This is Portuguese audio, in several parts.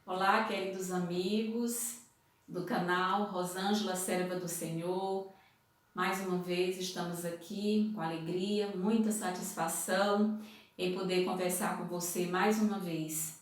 Olá, queridos amigos do canal Rosângela, Serva do Senhor. Mais uma vez estamos aqui com alegria, muita satisfação em poder conversar com você mais uma vez.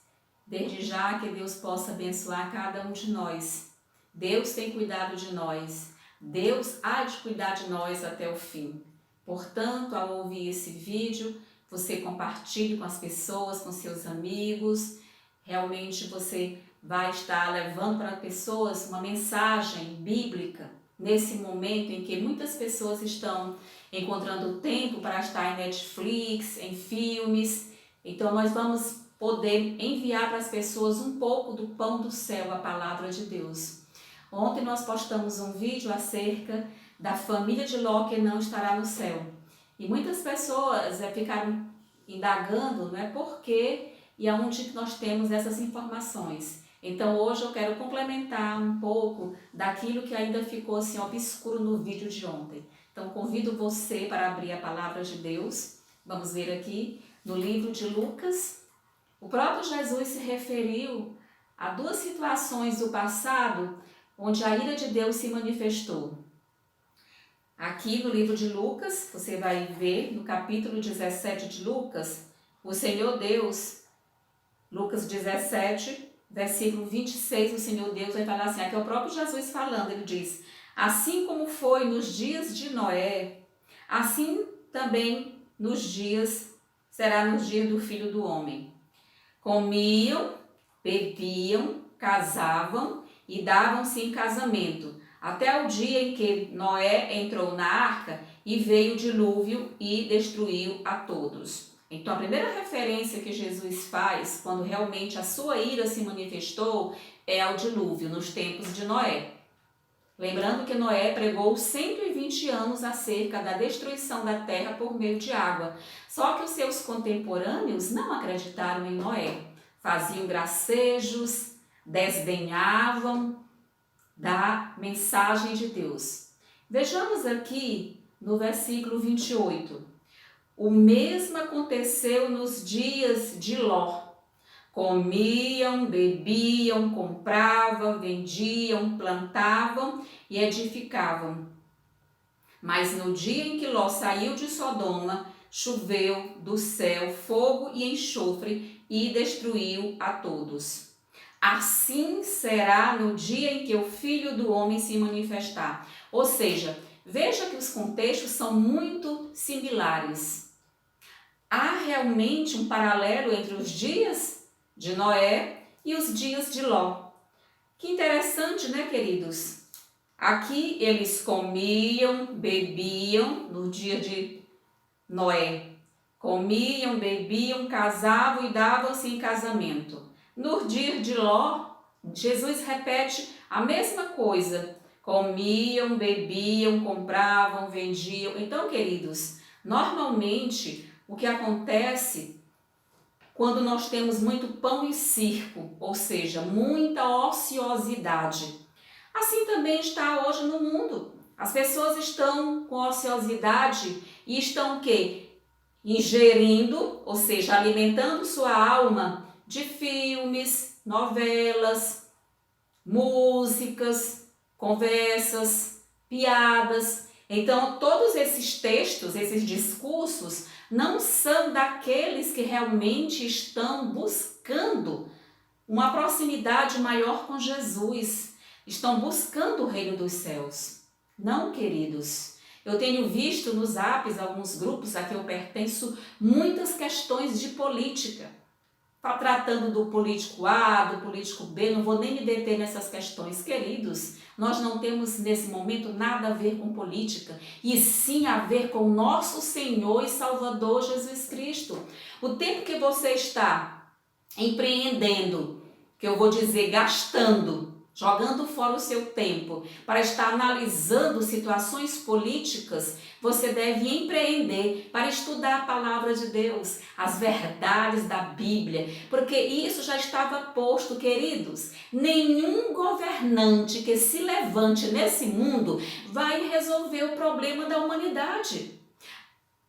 Desde já que Deus possa abençoar cada um de nós. Deus tem cuidado de nós. Deus há de cuidar de nós até o fim. Portanto, ao ouvir esse vídeo, você compartilhe com as pessoas, com seus amigos. Realmente você vai estar levando para pessoas uma mensagem bíblica nesse momento em que muitas pessoas estão encontrando tempo para estar em Netflix, em filmes. Então nós vamos poder enviar para as pessoas um pouco do pão do céu, a palavra de Deus. Ontem nós postamos um vídeo acerca da família de Ló que não estará no céu. E muitas pessoas ficaram indagando, por quê e aonde nós temos essas informações. Então hoje eu quero complementar um pouco daquilo que ainda ficou assim obscuro no vídeo de ontem. Então convido você para abrir a palavra de Deus. Vamos ver aqui no livro de Lucas. O próprio Jesus se referiu a duas situações do passado onde a ira de Deus se manifestou. Aqui no livro de Lucas, você vai ver no capítulo 17 de Lucas, o Senhor Deus, Lucas 17, versículo 26, o Senhor Deus vai falar assim, aqui é o próprio Jesus falando, ele diz, assim como foi nos dias de Noé, assim também será nos dias do Filho do Homem. Comiam, bebiam, casavam e davam-se em casamento, até o dia em que Noé entrou na arca e veio o dilúvio e destruiu a todos. Então a primeira referência que Jesus faz, quando realmente a sua ira se manifestou, é ao dilúvio, nos tempos de Noé. Lembrando que Noé pregou 120 anos acerca da destruição da terra por meio de água. Só que os seus contemporâneos não acreditaram em Noé. Faziam gracejos, desdenhavam da mensagem de Deus. Vejamos aqui no versículo 28. O mesmo aconteceu nos dias de Ló. Comiam, bebiam, compravam, vendiam, plantavam e edificavam. Mas no dia em que Ló saiu de Sodoma, choveu do céu fogo e enxofre e destruiu a todos. Assim será no dia em que o Filho do Homem se manifestar. Ou seja, veja que os contextos são muito similares. Há realmente um paralelo entre os dias de Noé e os dias de Ló. Que interessante, queridos? Aqui eles comiam, bebiam no dia de Noé. Comiam, bebiam, casavam e davam-se em casamento. No dia de Ló, Jesus repete a mesma coisa. Comiam, bebiam, compravam, vendiam. Então, queridos, normalmente o que acontece quando nós temos muito pão e circo, ou seja, muita ociosidade. Assim também está hoje no mundo. As pessoas estão com ociosidade e estão o quê? Ingerindo, ou seja, alimentando sua alma de filmes, novelas, músicas, conversas, piadas. Então, todos esses textos, esses discursos, não são daqueles que realmente estão buscando uma proximidade maior com Jesus, estão buscando o reino dos céus. Não, queridos. Eu tenho visto nos apps, alguns grupos a que eu pertenço, muitas questões de política. Tratando do político A, do político B, não vou nem me deter nessas questões. Queridos, nós não temos nesse momento nada a ver com política, e sim a ver com o nosso Senhor e Salvador Jesus Cristo. O tempo que você está empreendendo, que eu vou dizer gastando, jogando fora o seu tempo para estar analisando situações políticas, você deve empreender para estudar a palavra de Deus, as verdades da Bíblia, porque isso já estava posto, queridos. Nenhum governante que se levante nesse mundo vai resolver o problema da humanidade,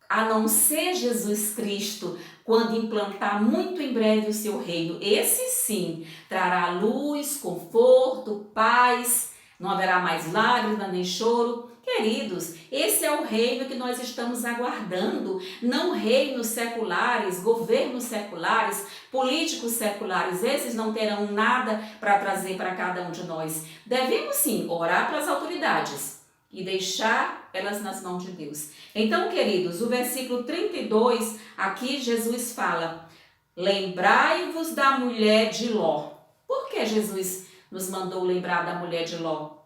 a não ser Jesus Cristo, quando implantar muito em breve o seu reino. Esse sim trará luz, conforto, paz, não haverá mais lágrimas nem choro. Queridos, esse é o reino que nós estamos aguardando, não reinos seculares, governos seculares, políticos seculares. Esses não terão nada para trazer para cada um de nós. Devemos sim orar para as autoridades e deixar elas nas mãos de Deus. Então, queridos, o versículo 32, aqui Jesus fala: lembrai-vos da mulher de Ló. Por que Jesus nos mandou lembrar da mulher de Ló?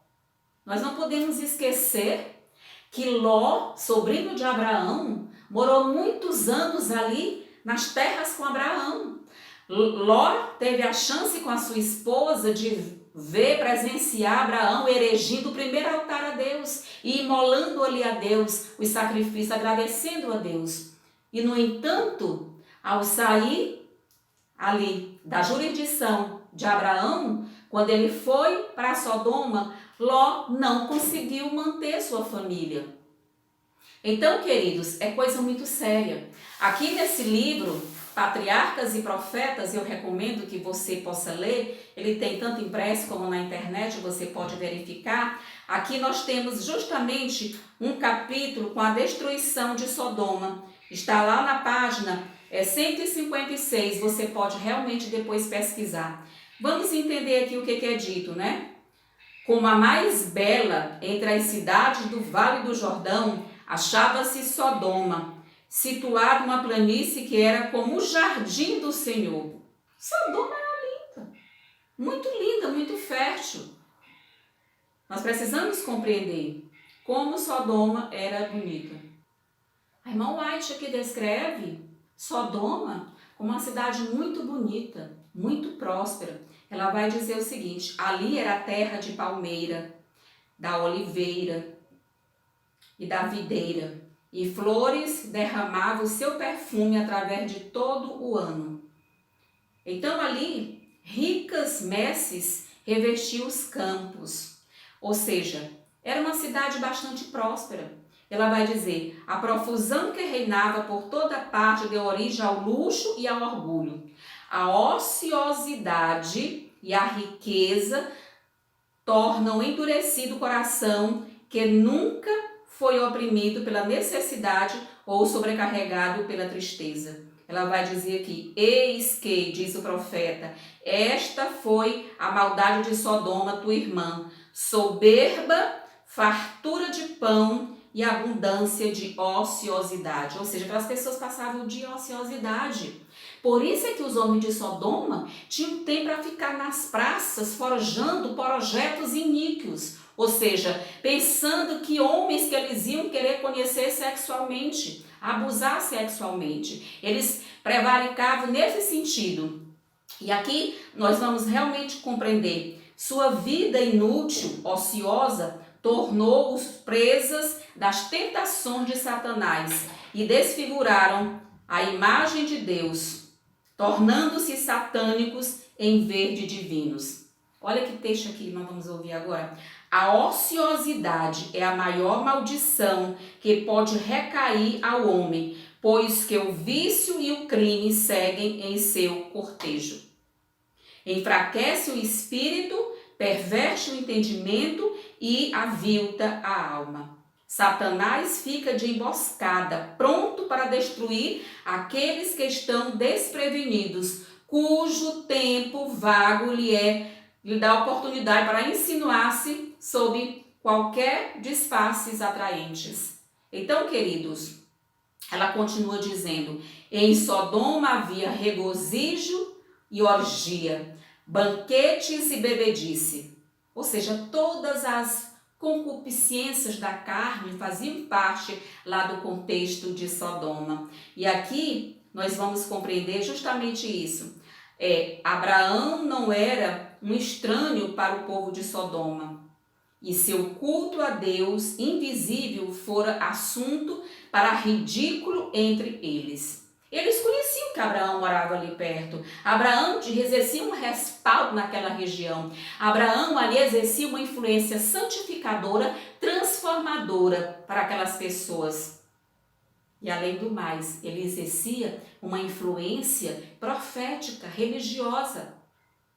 Nós não podemos esquecer que Ló, sobrinho de Abraão, morou muitos anos ali nas terras com Abraão. Ló teve a chance com a sua esposa de ver, presenciar Abraão erigindo o primeiro altar a Deus e imolando ali a Deus os sacrifícios, agradecendo a Deus. E, no entanto, ao sair ali da jurisdição de Abraão, quando ele foi para Sodoma, Ló não conseguiu manter sua família. Então, queridos, é coisa muito séria. Aqui nesse livro, Patriarcas e Profetas, eu recomendo que você possa ler, ele tem tanto impresso como na internet, você pode verificar. Aqui nós temos justamente um capítulo com a destruição de Sodoma. Está lá na página 156, você pode realmente depois pesquisar. Vamos entender aqui o que é dito, né? Como a mais bela entre as cidades do Vale do Jordão, achava-se Sodoma, situada numa planície que era como o jardim do Senhor. Sodoma era linda, muito fértil. Nós precisamos compreender como Sodoma era bonita. A irmã White aqui descreve Sodoma como uma cidade muito bonita, muito próspera. Ela vai dizer o seguinte: ali era a terra de palmeira, da oliveira e da videira, e flores derramavam o seu perfume através de todo o ano. Então ali, ricas messes revestiam os campos, ou seja, era uma cidade bastante próspera. Ela vai dizer: a profusão que reinava por toda parte deu origem ao luxo e ao orgulho. A ociosidade e a riqueza tornam endurecido o coração que nunca foi oprimido pela necessidade ou sobrecarregado pela tristeza. Ela vai dizer aqui: eis que, diz o profeta, esta foi a maldade de Sodoma, tua irmã, soberba, fartura de pão e abundância de ociosidade. Ou seja, aquelas pessoas passavam o dia em ociosidade. Por isso é que os homens de Sodoma tinham tempo para ficar nas praças forjando projetos iníquos. Ou seja, pensando que homens que eles iam querer conhecer sexualmente, abusar sexualmente. Eles prevaricavam nesse sentido. E aqui nós vamos realmente compreender: sua vida inútil, ociosa, tornou-os presas das tentações de Satanás e desfiguraram a imagem de Deus, tornando-se satânicos em vez de divinos. Olha que texto aqui nós vamos ouvir agora. A ociosidade é a maior maldição que pode recair ao homem, pois que o vício e o crime seguem em seu cortejo. Enfraquece o espírito, perverte o entendimento e avilta a alma. Satanás fica de emboscada, pronto para destruir aqueles que estão desprevenidos, cujo tempo vago lhe dá oportunidade para insinuar-se sob qualquer disfarces atraentes. Então, queridos, ela continua dizendo: em Sodoma havia regozijo e orgia, banquetes e bebedice. Ou seja, todas as concupiscências da carne faziam parte lá do contexto de Sodoma. E aqui nós vamos compreender justamente isso. Abraão não era um estranho para o povo de Sodoma, e seu culto a Deus invisível fora assunto para ridículo entre eles. Eles conheciam que Abraão morava ali perto. Abraão exercia um respaldo naquela região. Abraão ali exercia uma influência santificadora, transformadora para aquelas pessoas. E além do mais, ele exercia uma influência profética, religiosa,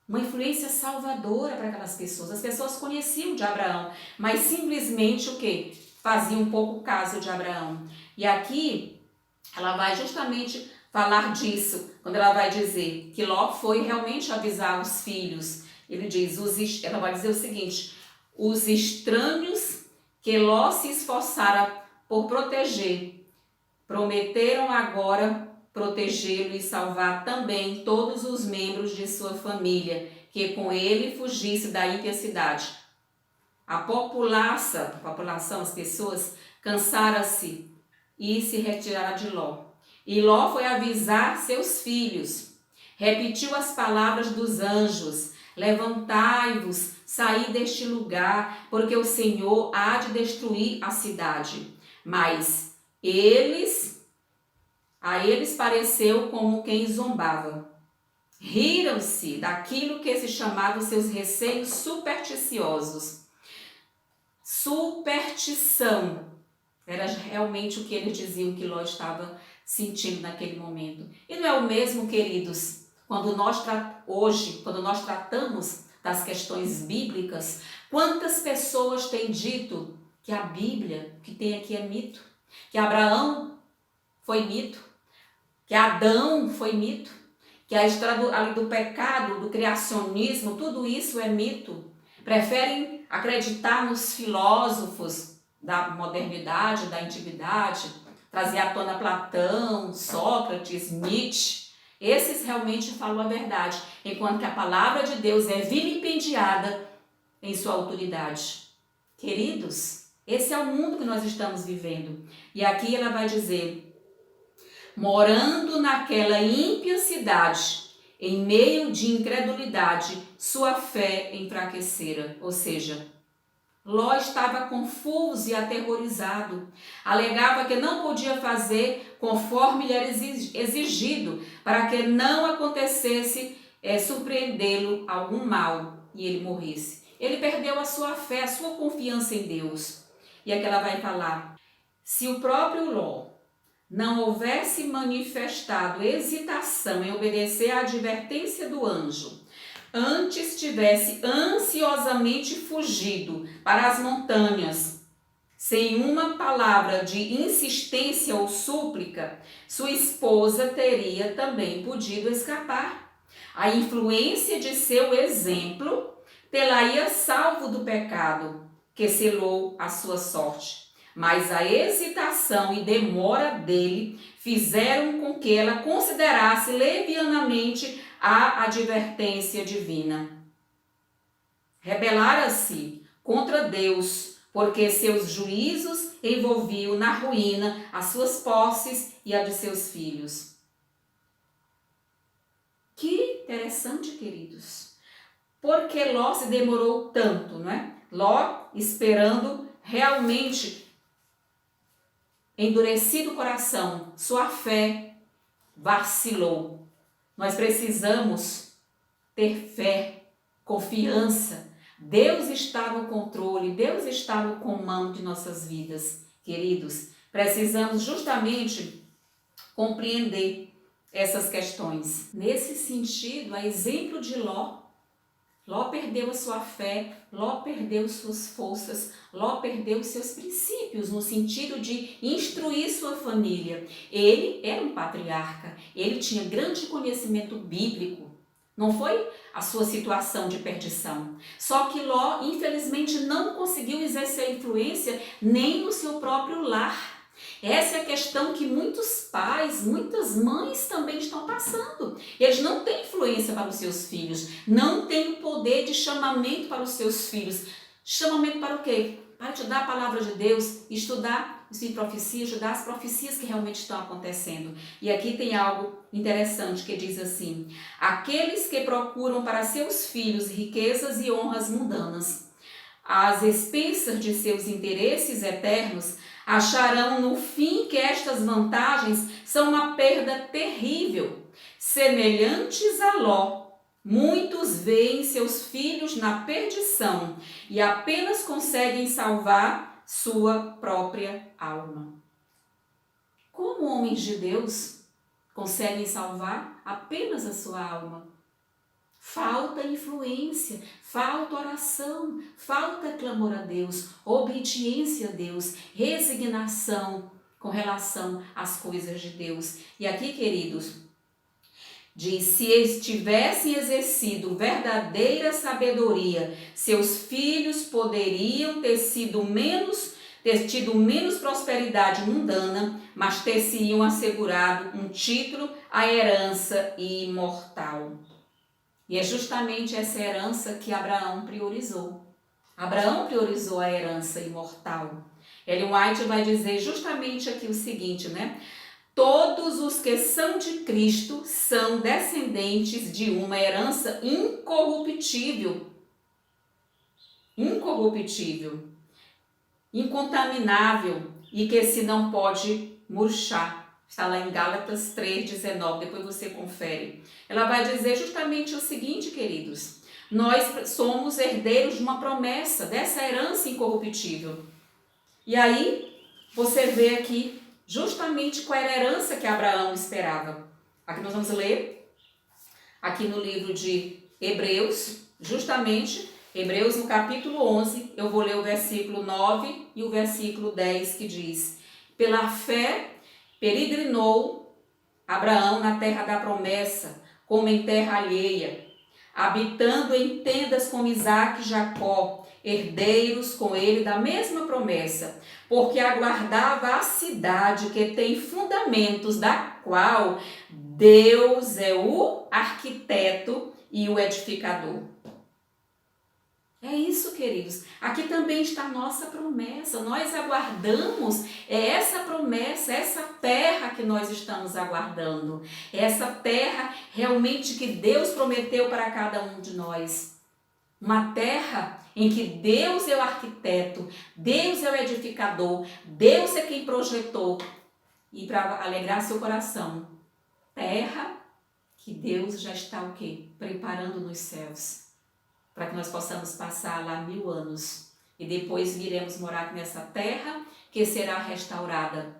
uma influência salvadora para aquelas pessoas. As pessoas conheciam de Abraão, mas simplesmente o quê? Faziam pouco caso de Abraão. E aqui ela vai justamente falar disso, quando ela vai dizer que Ló foi realmente avisar os filhos. Ela vai dizer o seguinte: os estranhos que Ló se esforçara por proteger, prometeram agora protegê-lo e salvar também todos os membros de sua família, que com ele fugisse da ímpia cidade. A população, as pessoas, cansaram-se e se retiraram de Ló. E Ló foi avisar seus filhos, repetiu as palavras dos anjos: levantai-vos, saí deste lugar, porque o Senhor há de destruir a cidade. Mas a eles pareceu como quem zombava. Riram-se daquilo que se chamava seus receios supersticiosos. Superstição era realmente o que eles diziam que Ló estava sentindo naquele momento. E não é o mesmo, queridos, quando nós tratamos das questões bíblicas, quantas pessoas têm dito que a Bíblia, que tem aqui, é mito, que Abraão foi mito, que Adão foi mito, que a história do pecado, do criacionismo, tudo isso é mito. Preferem acreditar nos filósofos da modernidade, da antiguidade, trazer à tona Platão, Sócrates, Nietzsche. Esses realmente falam a verdade, enquanto que a palavra de Deus é vilipendiada em sua autoridade. Queridos, esse é o mundo que nós estamos vivendo. E aqui ela vai dizer: morando naquela ímpia cidade, em meio de incredulidade, sua fé enfraquecera. Ou seja, Ló estava confuso e aterrorizado. Alegava que não podia fazer conforme lhe era exigido, para que não acontecesse surpreendê-lo algum mal e ele morresse. Ele perdeu a sua fé, a sua confiança em Deus. E aqui ela vai falar: se o próprio Ló não houvesse manifestado hesitação em obedecer à advertência do anjo, antes tivesse ansiosamente fugido para as montanhas, sem uma palavra de insistência ou súplica, sua esposa teria também podido escapar. A influência de seu exemplo tê-la-ia salvo do pecado que selou a sua sorte. Mas a hesitação e demora dele fizeram com que ela considerasse levianamente a advertência divina. Rebelara-se contra Deus, porque seus juízos envolviam na ruína as suas posses e a de seus filhos. Que interessante, queridos. Porque Ló se demorou tanto, não é? Ló esperando realmente, endurecido o coração, sua fé vacilou. Nós precisamos ter fé, confiança. Deus está no controle, Deus está no comando de nossas vidas, queridos. Precisamos justamente compreender essas questões. Nesse sentido, a exemplo de Ló perdeu a sua fé, Ló perdeu suas forças, Ló perdeu seus princípios no sentido de instruir sua família. Ele era um patriarca, ele tinha grande conhecimento bíblico. Não foi a sua situação de perdição. Só que Ló, infelizmente, não conseguiu exercer influência nem no seu próprio lar. Essa é a questão que muitos pais, muitas mães também estão passando. Eles não têm influência para os seus filhos, não têm o poder de chamamento para os seus filhos. Chamamento para o quê? Para estudar a palavra de Deus, estudar estudar as profecias que realmente estão acontecendo. E aqui tem algo interessante que diz assim: aqueles que procuram para seus filhos riquezas e honras mundanas, às expensas de seus interesses eternos, acharão no fim que estas vantagens são uma perda terrível. Semelhantes a Ló, muitos veem seus filhos na perdição e apenas conseguem salvar sua própria alma. Como homens de Deus conseguem salvar apenas a sua alma? Falta influência, falta oração, falta clamor a Deus, obediência a Deus, resignação com relação às coisas de Deus. E aqui, queridos, diz: se eles tivessem exercido verdadeira sabedoria, seus filhos poderiam ter tido menos prosperidade mundana, mas ter-se-iam assegurado um título à herança imortal. E é justamente essa herança que Abraão priorizou. Abraão priorizou a herança imortal. Ellen White vai dizer justamente aqui o seguinte, né? Todos os que são de Cristo são descendentes de uma herança incorruptível, incontaminável e que se não pode murchar. Está lá em Gálatas 3,19, depois você confere. Ela vai dizer justamente o seguinte, queridos: nós somos herdeiros de uma promessa, dessa herança incorruptível. E aí, você vê aqui justamente qual era a herança que Abraão esperava. Aqui nós vamos ler, aqui no livro de Hebreus, justamente, Hebreus no capítulo 11, eu vou ler o versículo 9 e o versículo 10, que diz: pela fé peregrinou Abraão na terra da promessa, como em terra alheia, habitando em tendas com Isaque e Jacó, herdeiros com ele da mesma promessa, porque aguardava a cidade que tem fundamentos, da qual Deus é o arquiteto e o edificador. É isso, queridos. Aqui também está a nossa promessa. Nós aguardamos essa promessa, essa terra que nós estamos aguardando. Essa terra realmente que Deus prometeu para cada um de nós. Uma terra em que Deus é o arquiteto, Deus é o edificador, Deus é quem projetou. E para alegrar seu coração, terra que Deus já está o quê? Preparando nos céus, para que nós possamos passar lá 1000 anos e depois viremos morar nessa terra que será restaurada.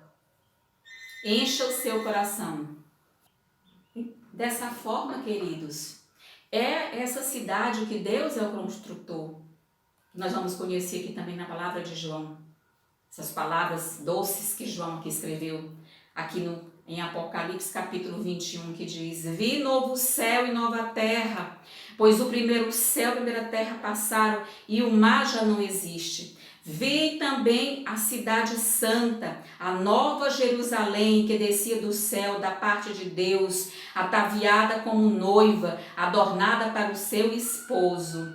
Encha o seu coração. Dessa forma, queridos, é essa cidade que Deus é o construtor. Nós vamos conhecer aqui também na palavra de João. Essas palavras doces que João aqui escreveu aqui em Apocalipse capítulo 21, que diz: vi novo céu e nova terra, pois o primeiro céu e a primeira terra passaram e o mar já não existe. Vi também a cidade santa, a nova Jerusalém, que descia do céu da parte de Deus, ataviada como noiva, adornada para o seu esposo.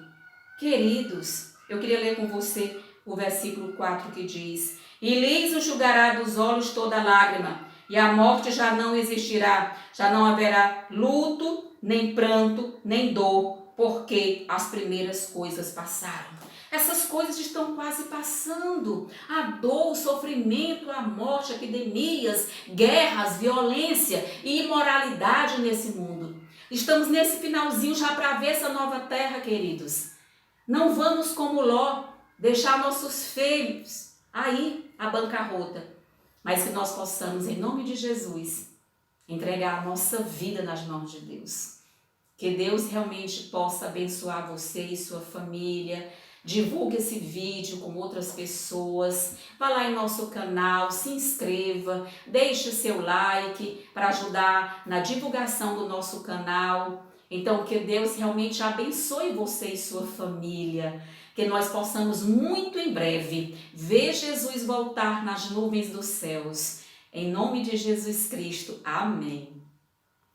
Queridos, eu queria ler com você o versículo 4, que diz: e lhes enxugará dos olhos toda lágrima, e a morte já não existirá, já não haverá luto, nem pranto, nem dor, porque as primeiras coisas passaram. Essas coisas estão quase passando. A dor, o sofrimento, a morte, epidemias, guerras, violência e imoralidade nesse mundo. Estamos nesse finalzinho já para ver essa nova terra, queridos. Não vamos, como Ló, deixar nossos filhos aí à bancarrota, mas que nós possamos, em nome de Jesus, entregar a nossa vida nas mãos de Deus. Que Deus realmente possa abençoar você e sua família. Divulgue esse vídeo com outras pessoas. Vá lá em nosso canal, se inscreva, deixe seu like para ajudar na divulgação do nosso canal. Então, que Deus realmente abençoe você e sua família. Que nós possamos muito em breve ver Jesus voltar nas nuvens dos céus. Em nome de Jesus Cristo. Amém.